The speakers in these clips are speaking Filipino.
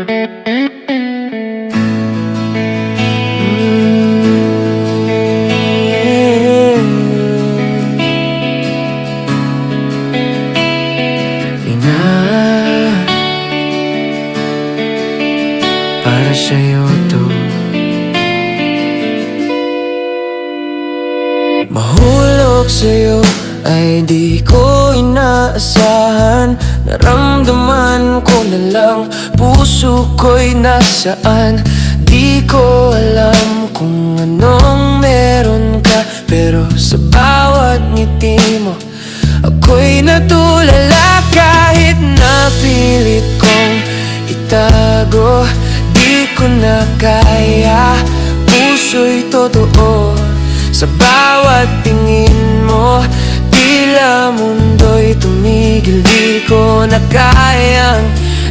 Para sa'yo to. Mahulog sa'yo ay di ko inaasahan. Naramdaman ko na lang puso ko'y nasaan. Di ko alam kung anong meron ka, pero sa bawat ngiti mo ako'y natulala. Kahit napilit kong itago, di ko na kaya, puso'y totoo. Sa bawat tingin mo, tila mundo'y tumigil. Di ko na kayang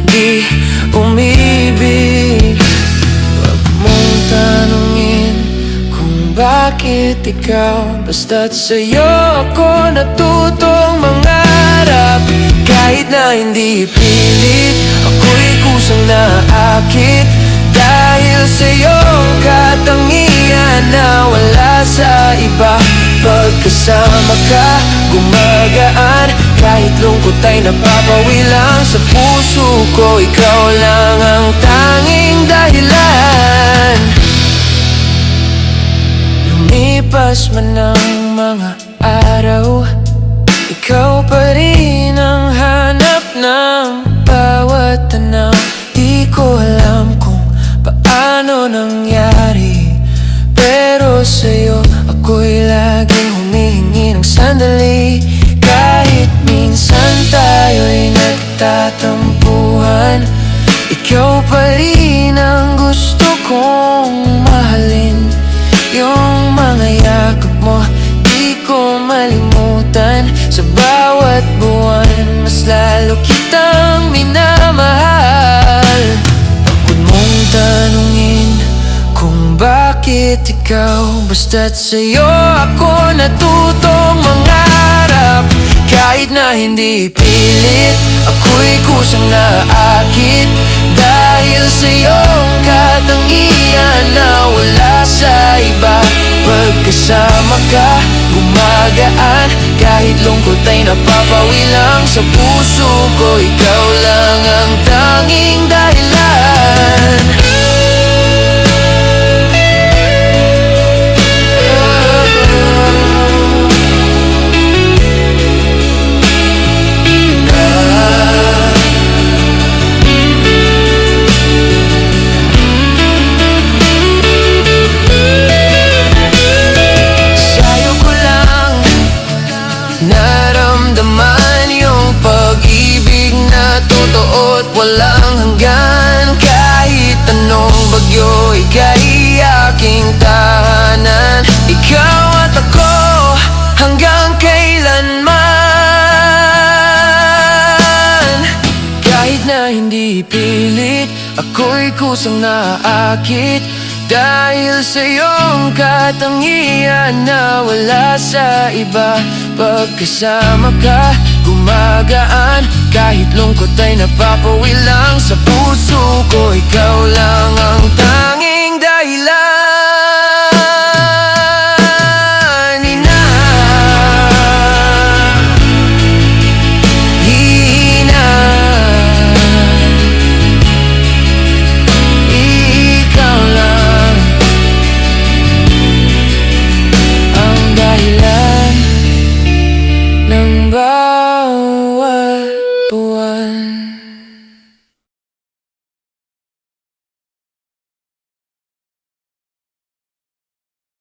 di umibig. Huwag mong tanungin kung bakit ikaw, basta't sa'yo ako natutong mangarap. Kahit na hindi pilit, ako'y kusang naakit. Dahil sa'yong katangian na wala sa iba. Pagkasama ka, gumagaan. Kahit lungkot ay napapawi lang. Sa puso ko, ikaw lang ang tanging dahilan. Lumipas man ang mga araw, ikaw pa rin ang hanap ng bawat tanaw. Di ko alam kung paano nangyari, pero sa'yo ako'y laging humihingi ng sandali. Kahit minsan tayo'y nagtatampuhan, ikaw pa rin ang gusto kong mahalin. Yung mga yakap mo, di ko malimutan. Sa bawat buwan, mas lalo kitang minamahal. Pagod mong tanungin kung bakit ikaw, basta't sa'yo ako natutong mangarap. Kahit na hindi pilit, ako'y kusang naakit. Dahil sa'yong katangian na wala sa iba. Pagkasama ka, gumagaan. Kahit lungkot ay napapawi lang. Sa puso ko, ikaw lang ang tanging dahilan. Naramdaman yung pag-ibig na totoo at walang hanggan. Kahit anong bagyo, ika'y aking tahanan. Ikaw at ako hanggang kailanman. Kahit na hindi pilit, ako'y kusang naakit. Dahil sa'yong katangian na wala sa iba. Pagkasama ka, gumagaan. Kahit lungkot ay napapawi lang. Sa puso ko, ikaw lang ang tanging dahilan. Ikaw lang ang dahilan ng bawat